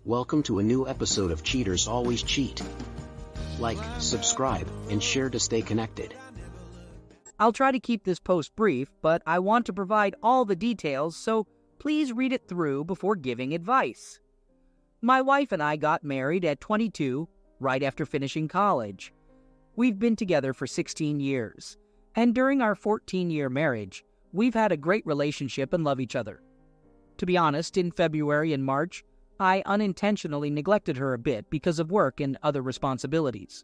Welcome to a new episode of Cheaters Always Cheat. Like, subscribe, and share to stay connected. I'll try to keep this post brief, but I want to provide all the details, so please read it through before giving advice. My wife and I got married at 22, right after finishing college. We've been together for 16 years, and during our 14-year marriage, we've had a great relationship and love each other. To be honest, in February and March, I unintentionally neglected her a bit because of work and other responsibilities.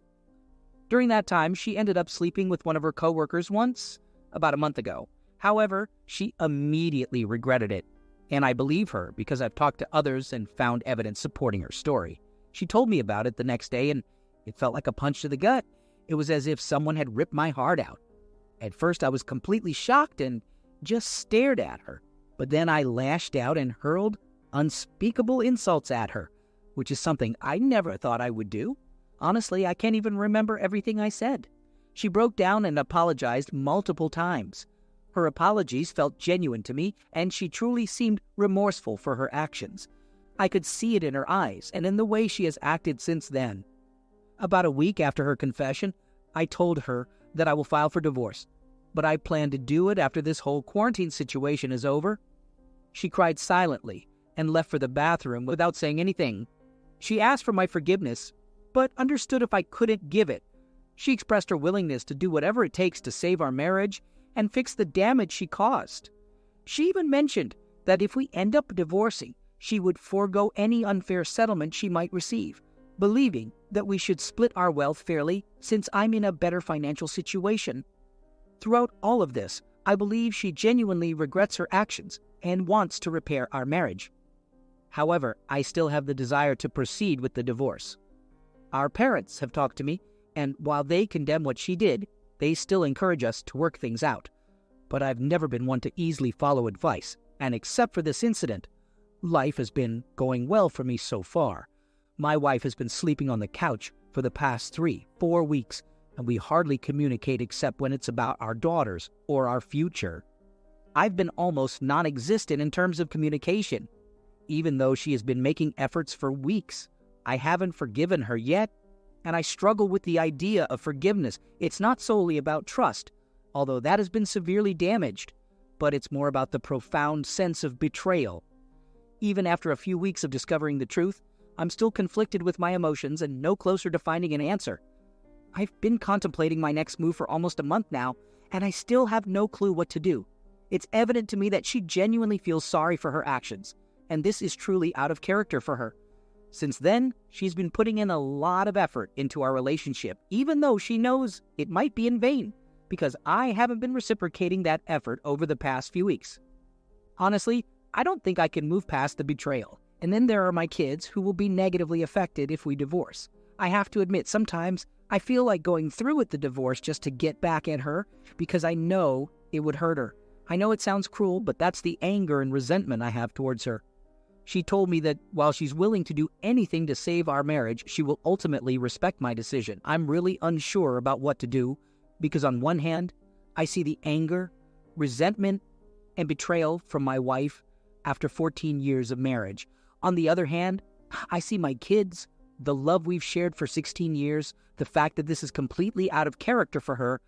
During that time, she ended up sleeping with one of her coworkers once, about a month ago. However, she immediately regretted it, and I believe her because I've talked to others and found evidence supporting her story. She told me about it the next day, and it felt like a punch to the gut. It was as if someone had ripped my heart out. At first, I was completely shocked and just stared at her, but then I lashed out and hurled unspeakable insults at her, which is something I never thought I would do. Honestly, I can't even remember everything I said. She broke down and apologized multiple times. Her apologies felt genuine to me, and she truly seemed remorseful for her actions. I could see it in her eyes and in the way she has acted since then. About a week after her confession, I told her that I will file for divorce, but I plan to do it after this whole quarantine situation is over. She cried silently and left for the bathroom without saying anything. She asked for my forgiveness, but understood if I couldn't give it. She expressed her willingness to do whatever it takes to save our marriage and fix the damage she caused. She even mentioned that if we end up divorcing, she would forego any unfair settlement she might receive, believing that we should split our wealth fairly since I'm in a better financial situation. Throughout all of this, I believe she genuinely regrets her actions and wants to repair our marriage. However, I still have the desire to proceed with the divorce. Our parents have talked to me, and while they condemn what she did, they still encourage us to work things out. But I've never been one to easily follow advice, and except for this incident, life has been going well for me so far. My wife has been sleeping on the couch for the past 3-4 weeks, and we hardly communicate except when it's about our daughters or our future. I've been almost non-existent in terms of communication. Even though she has been making efforts for weeks, I haven't forgiven her yet, and I struggle with the idea of forgiveness. It's not solely about trust, although that has been severely damaged, but it's more about the profound sense of betrayal. Even after a few weeks of discovering the truth, I'm still conflicted with my emotions and no closer to finding an answer. I've been contemplating my next move for almost a month now, and I still have no clue what to do. It's evident to me that she genuinely feels sorry for her actions, and this is truly out of character for her. Since then, she's been putting in a lot of effort into our relationship, even though she knows it might be in vain, because I haven't been reciprocating that effort over the past few weeks. Honestly, I don't think I can move past the betrayal, and then there are my kids who will be negatively affected if we divorce. I have to admit, sometimes I feel like going through with the divorce just to get back at her, because I know it would hurt her. I know it sounds cruel, but that's the anger and resentment I have towards her. She told me that while she's willing to do anything to save our marriage, she will ultimately respect my decision. I'm really unsure about what to do because on one hand, I see the anger, resentment, and betrayal from my wife after 14 years of marriage. On the other hand, I see my kids, the love we've shared for 16 years, the fact that this is completely out of character for her,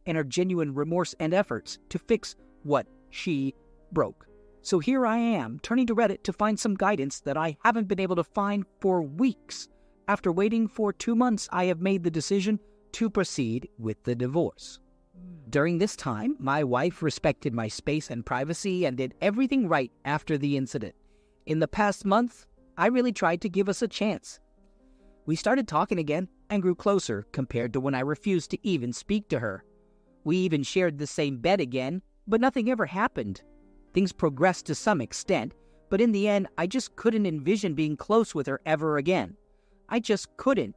and her genuine remorse and efforts to fix what she broke. So here I am, turning to Reddit to find some guidance that I haven't been able to find for weeks. After waiting for 2 months, I have made the decision to proceed with the divorce. During this time, my wife respected my space and privacy and did everything right after the incident. In the past month, I really tried to give us a chance. We started talking again and grew closer compared to when I refused to even speak to her. We even shared the same bed again, but nothing ever happened. Things progressed to some extent, but in the end, I just couldn't envision being close with her ever again. I just couldn't.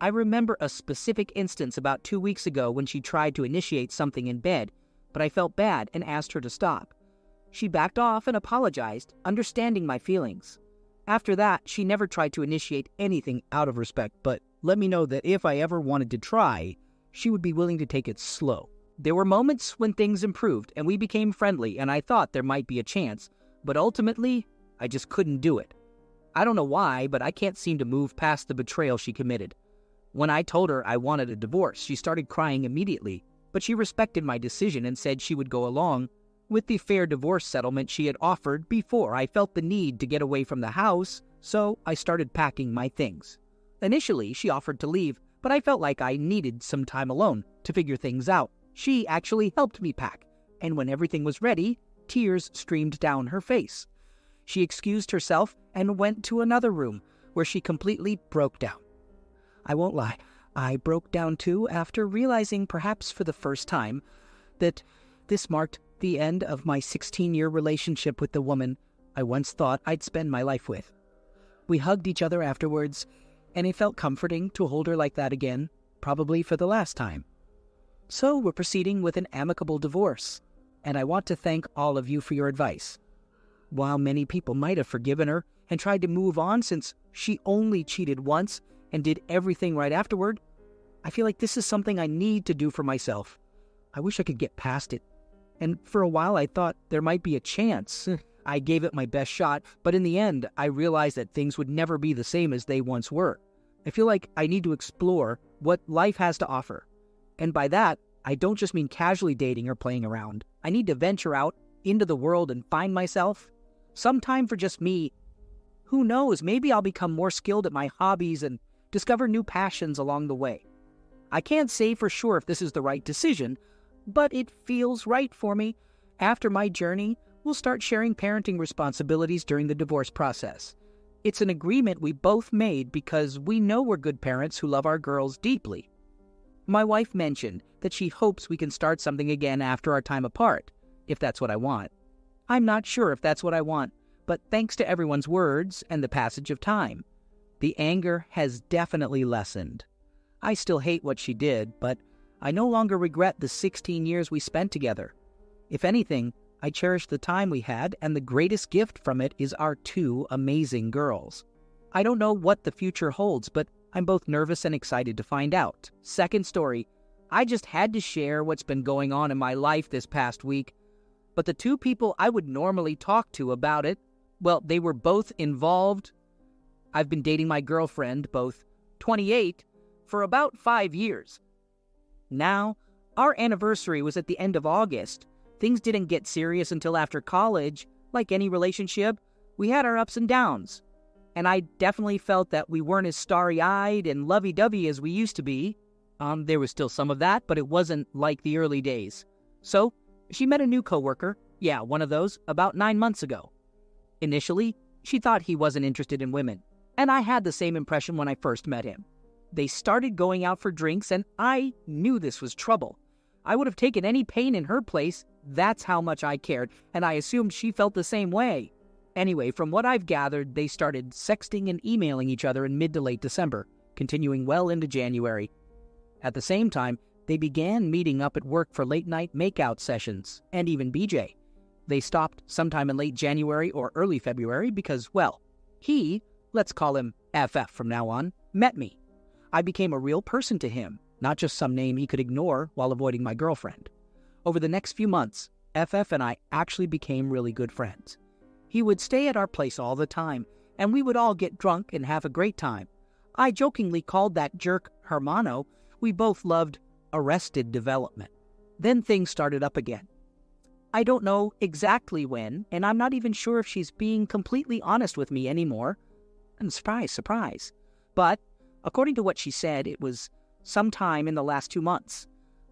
I remember a specific instance about 2 weeks ago when she tried to initiate something in bed, but I felt bad and asked her to stop. She backed off and apologized, understanding my feelings. After that, she never tried to initiate anything out of respect, but let me know that if I ever wanted to try, she would be willing to take it slow. There were moments when things improved and we became friendly, and I thought there might be a chance, but ultimately, I just couldn't do it. I don't know why, but I can't seem to move past the betrayal she committed. When I told her I wanted a divorce, she started crying immediately, but she respected my decision and said she would go along with the fair divorce settlement she had offered before. I felt the need to get away from the house, so I started packing my things. Initially, she offered to leave, but I felt like I needed some time alone to figure things out. She actually helped me pack, and when everything was ready, tears streamed down her face. She excused herself and went to another room, where she completely broke down. I won't lie, I broke down too after realizing, perhaps for the first time, that this marked the end of my 16-year relationship with the woman I once thought I'd spend my life with. We hugged each other afterwards, and it felt comforting to hold her like that again, probably for the last time. So we're proceeding with an amicable divorce, and I want to thank all of you for your advice. While many people might have forgiven her and tried to move on since she only cheated once and did everything right afterward, I feel like this is something I need to do for myself. I wish I could get past it. And for a while I thought there might be a chance. I gave it my best shot, but in the end I realized that things would never be the same as they once were. I feel like I need to explore what life has to offer. And by that, I don't just mean casually dating or playing around. I need to venture out into the world and find myself. Some time for just me. Who knows, maybe I'll become more skilled at my hobbies and discover new passions along the way. I can't say for sure if this is the right decision, but it feels right for me. After my journey, we'll start sharing parenting responsibilities during the divorce process. It's an agreement we both made because we know we're good parents who love our girls deeply. My wife mentioned that she hopes we can start something again after our time apart, if that's what I want. I'm not sure if that's what I want, but thanks to everyone's words and the passage of time, the anger has definitely lessened. I still hate what she did, but I no longer regret the 16 years we spent together. If anything, I cherish the time we had, and the greatest gift from it is our 2 amazing girls. I don't know what the future holds, but I'm both nervous and excited to find out. Second story, I just had to share what's been going on in my life this past week, but the 2 people I would normally talk to about it, well, they were both involved. I've been dating my girlfriend, both 28, for about 5 years. Now, our anniversary was at the end of August. Things didn't get serious until after college. Like any relationship, we had our ups and downs. And I definitely felt that we weren't as starry-eyed and lovey-dovey as we used to be. There was still some of that, but it wasn't like the early days. So, she met a new coworker, one of those, about 9 months ago. Initially, she thought he wasn't interested in women, and I had the same impression when I first met him. They started going out for drinks, and I knew this was trouble. I would have taken any pain in her place. That's how much I cared, and I assumed she felt the same way. Anyway, from what I've gathered, they started sexting and emailing each other in mid to late December, continuing well into January. At the same time, they began meeting up at work for late-night makeout sessions, and even BJ. They stopped sometime in late January or early February because, well, he, let's call him FF from now on, met me. I became a real person to him, not just some name he could ignore while avoiding my girlfriend. Over the next few months, FF and I actually became really good friends. He would stay at our place all the time, and we would all get drunk and have a great time. I jokingly called that jerk Hermano. We both loved Arrested Development. Then things started up again. I don't know exactly when, and I'm not even sure if she's being completely honest with me anymore. And surprise, surprise. But according to what she said, it was sometime in the last 2 months.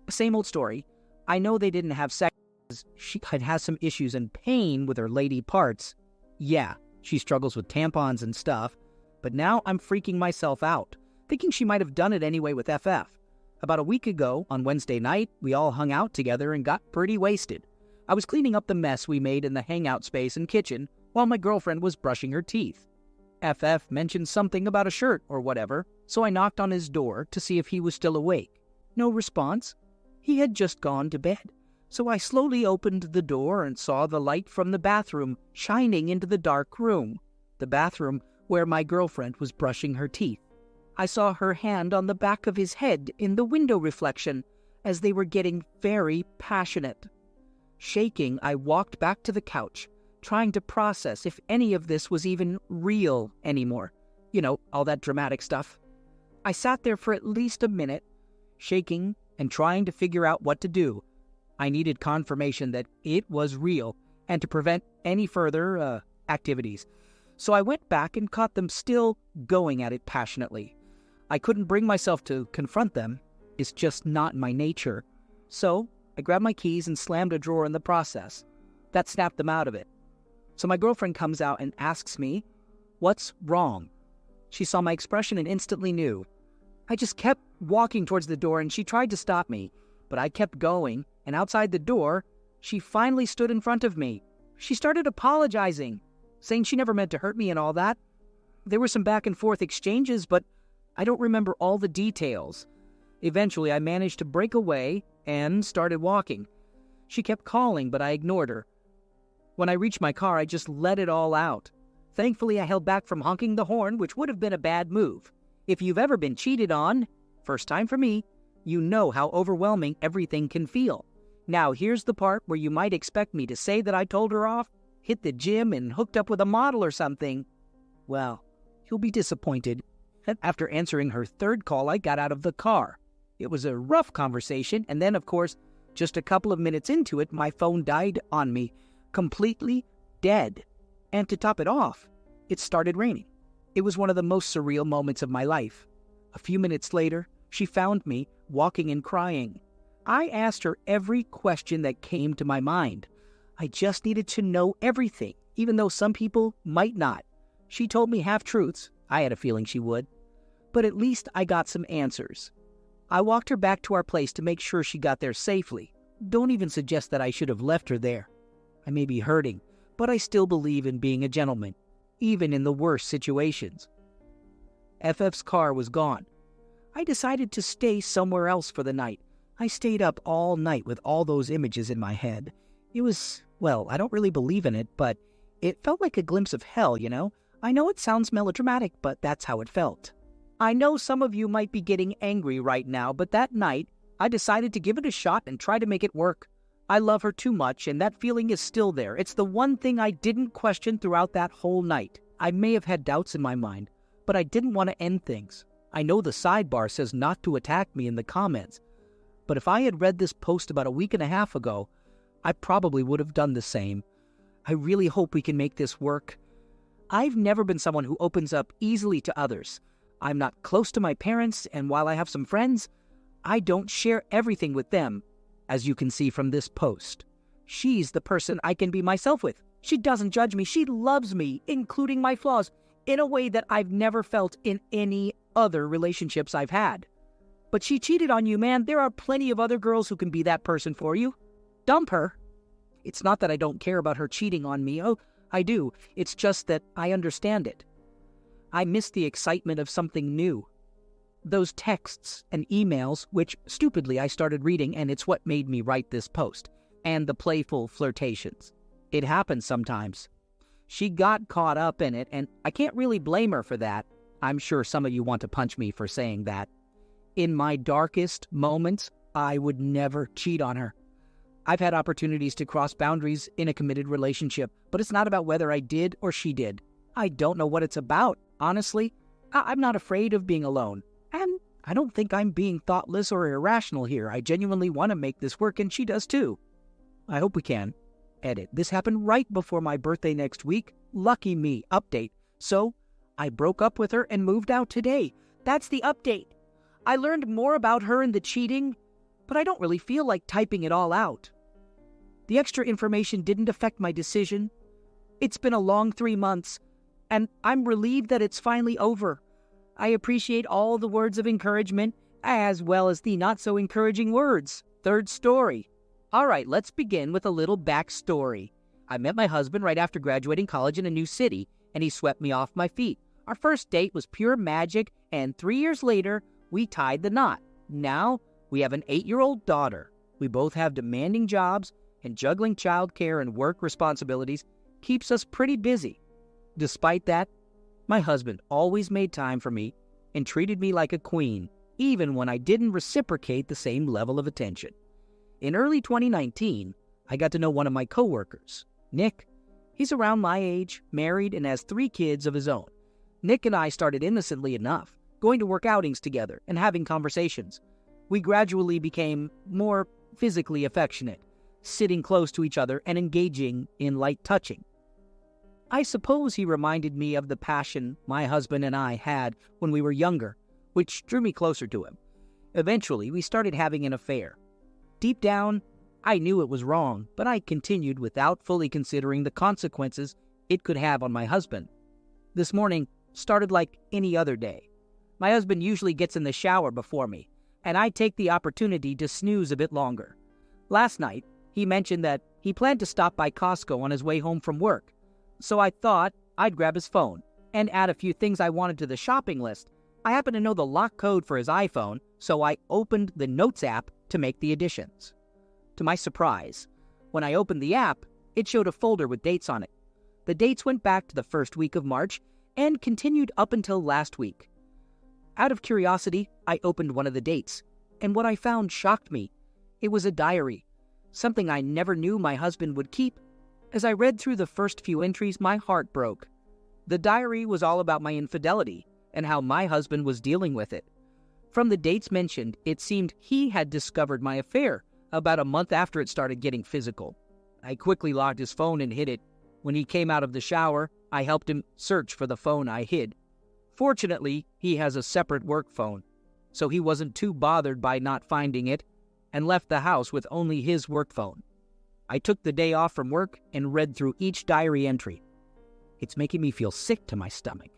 Same old story. I know they didn't have sex because she had some issues and pain with her lady parts. Yeah, she struggles with tampons and stuff. But now I'm freaking myself out, thinking she might have done it anyway with FF. About a week ago, on Wednesday night, we all hung out together and got pretty wasted. I was cleaning up the mess we made in the hangout space and kitchen while my girlfriend was brushing her teeth. FF mentioned something about a shirt or whatever, so I knocked on his door to see if he was still awake. No response. He had just gone to bed. So I slowly opened the door and saw the light from the bathroom shining into the dark room, the bathroom where my girlfriend was brushing her teeth. I saw her hand on the back of his head in the window reflection as they were getting very passionate. Shaking, I walked back to the couch, trying to process if any of this was even real anymore. You know, all that dramatic stuff. I sat there for at least a minute, shaking and trying to figure out what to do. I needed confirmation that it was real and to prevent any further activities. So I went back and caught them still going at it passionately. I couldn't bring myself to confront them. It's just not my nature. So I grabbed my keys and slammed a drawer in the process. That snapped them out of it. So my girlfriend comes out and asks me, "What's wrong?" She saw my expression and instantly knew. I just kept walking towards the door and she tried to stop me, but I kept going, and outside the door, she finally stood in front of me. She started apologizing, saying she never meant to hurt me and all that. There were some back and forth exchanges, but I don't remember all the details. Eventually, I managed to break away and started walking. She kept calling, but I ignored her. When I reached my car, I just let it all out. Thankfully, I held back from honking the horn, which would have been a bad move. If you've ever been cheated on, first time for me, you know how overwhelming everything can feel. Now, here's the part where you might expect me to say that I told her off, hit the gym, and hooked up with a model or something. Well, you'll be disappointed. After answering her third call, I got out of the car. It was a rough conversation, and then, of course, just a couple of minutes into it, my phone died on me, completely dead. And to top it off, it started raining. It was one of the most surreal moments of my life. A few minutes later, she found me walking and crying. I asked her every question that came to my mind. I just needed to know everything, even though some people might not. She told me half-truths. I had a feeling she would. But at least I got some answers. I walked her back to our place to make sure she got there safely. Don't even suggest that I should have left her there. I may be hurting, but I still believe in being a gentleman, even in the worst situations. FF's car was gone. I decided to stay somewhere else for the night. I stayed up all night with all those images in my head. It was, well, I don't really believe in it, but it felt like a glimpse of hell, you know? I know it sounds melodramatic, but that's how it felt. I know some of you might be getting angry right now, but that night, I decided to give it a shot and try to make it work. I love her too much, and that feeling is still there. It's the one thing I didn't question throughout that whole night. I may have had doubts in my mind, but I didn't want to end things. I know the sidebar says not to attack me in the comments, but if I had read this post about a week and a half ago, I probably would have done the same. I really hope we can make this work. I've never been someone who opens up easily to others. I'm not close to my parents, and while I have some friends, I don't share everything with them, as you can see from this post. She's the person I can be myself with. She doesn't judge me. She loves me, including my flaws, in a way that I've never felt in any other relationships I've had. But she cheated on you, man. There are plenty of other girls who can be that person for you. Dump her. It's not that I don't care about her cheating on me. Oh, I do. It's just that I understand it. I miss the excitement of something new. Those texts and emails, which stupidly I started reading, and it's what made me write this post, and the playful flirtations. It happens sometimes. She got caught up in it, and I can't really blame her for that. I'm sure some of you want to punch me for saying that. In my darkest moments, I would never cheat on her. I've had opportunities to cross boundaries in a committed relationship, but it's not about whether I did or she did. I don't know what it's about. Honestly, I'm not afraid of being alone. And I don't think I'm being thoughtless or irrational here. I genuinely want to make this work, and she does too. I hope we can. Edit. This happened right before my birthday next week. Lucky me. Update. So, I broke up with her and moved out today. That's the update. I learned more about her and the cheating, but I don't really feel like typing it all out. The extra information didn't affect my decision. It's been a long 3 months, and I'm relieved that it's finally over. I appreciate all the words of encouragement, as well as the not-so-encouraging words. Third story. All right, let's begin with a little backstory. I met my husband right after graduating college in a new city, and he swept me off my feet. Our first date was pure magic, and 3 years later, we tied the knot. Now, we have an 8-year-old daughter. We both have demanding jobs, and juggling childcare and work responsibilities keeps us pretty busy. Despite that, my husband always made time for me and treated me like a queen, even when I didn't reciprocate the same level of attention. In early 2019, I got to know one of my coworkers, Nick. He's around my age, married, and has 3 kids of his own. Nick and I started innocently enough, going to work outings together and having conversations. We gradually became more physically affectionate, sitting close to each other and engaging in light touching. I suppose he reminded me of the passion my husband and I had when we were younger, which drew me closer to him. Eventually, we started having an affair. Deep down, I knew it was wrong, but I continued without fully considering the consequences it could have on my husband. This morning started like any other day. My husband usually gets in the shower before me, and I take the opportunity to snooze a bit longer. Last night, he mentioned that he planned to stop by Costco on his way home from work, so I thought I'd grab his phone and add a few things I wanted to the shopping list. I happen to know the lock code for his iPhone, so I opened the Notes app to make the additions. To my surprise, when I opened the app, it showed a folder with dates on it. The dates went back to the first week of March and continued up until last week. Out of curiosity, I opened one of the dates, and what I found shocked me. It was a diary, something I never knew my husband would keep. As I read through the first few entries, my heart broke. The diary was all about my infidelity and how my husband was dealing with it. From the dates mentioned, it seemed he had discovered my affair about a month after it started getting physical. I quickly locked his phone and hid it. When he came out of the shower, I helped him search for the phone I hid. Fortunately, he has a separate work phone, so he wasn't too bothered by not finding it and left the house with only his work phone. I took the day off from work and read through each diary entry. It's making me feel sick to my stomach.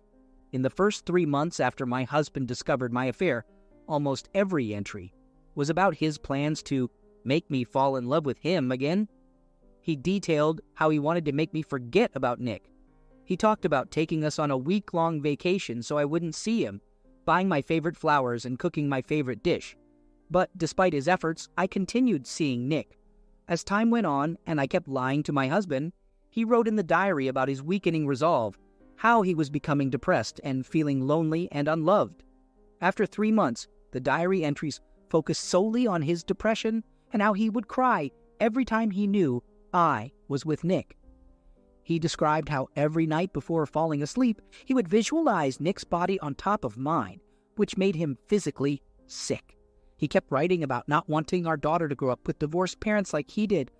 In the first 3 months after my husband discovered my affair, almost every entry was about his plans to make me fall in love with him again. He detailed how he wanted to make me forget about Nick. He talked about taking us on a week-long vacation so I wouldn't see him, buying my favorite flowers and cooking my favorite dish. But despite his efforts, I continued seeing Nick. As time went on and I kept lying to my husband, he wrote in the diary about his weakening resolve, how he was becoming depressed and feeling lonely and unloved. After 3 months, the diary entries focused solely on his depression and how he would cry every time he knew I was with Nick. He described how every night before falling asleep, he would visualize Nick's body on top of mine, which made him physically sick. He kept writing about not wanting our daughter to grow up with divorced parents like he did.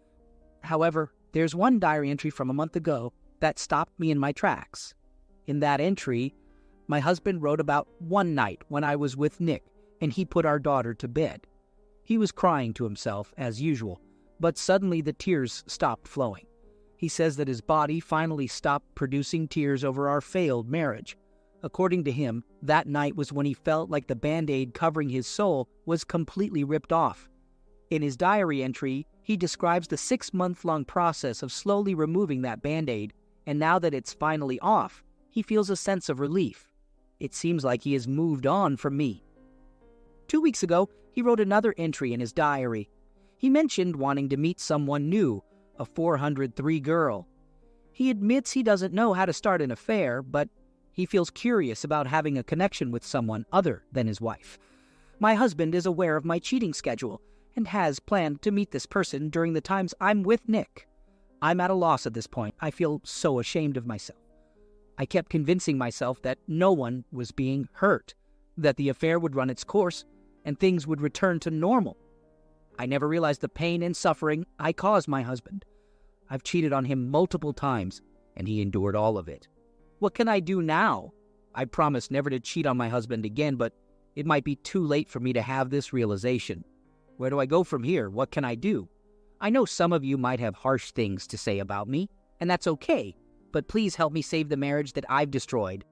However, there's one diary entry from a month ago that stopped me in my tracks. In that entry, my husband wrote about one night when I was with Nick and he put our daughter to bed. He was crying to himself, as usual, but suddenly the tears stopped flowing. He says that his body finally stopped producing tears over our failed marriage. According to him, that night was when he felt like the Band-Aid covering his soul was completely ripped off. In his diary entry, he describes the 6-month-long process of slowly removing that Band-Aid, and now that it's finally off, he feels a sense of relief. It seems like he has moved on from me. 2 weeks ago, he wrote another entry in his diary. He mentioned wanting to meet someone new, a 403 girl. He admits he doesn't know how to start an affair, but he feels curious about having a connection with someone other than his wife. My husband is aware of my cheating schedule and has planned to meet this person during the times I'm with Nick. I'm at a loss at this point. I feel so ashamed of myself. I kept convincing myself that no one was being hurt, that the affair would run its course, and things would return to normal. I never realized the pain and suffering I caused my husband. I've cheated on him multiple times, and he endured all of it. What can I do now? I promised never to cheat on my husband again, but it might be too late for me to have this realization. Where do I go from here? What can I do? I know some of you might have harsh things to say about me, and that's okay, but please help me save the marriage that I've destroyed.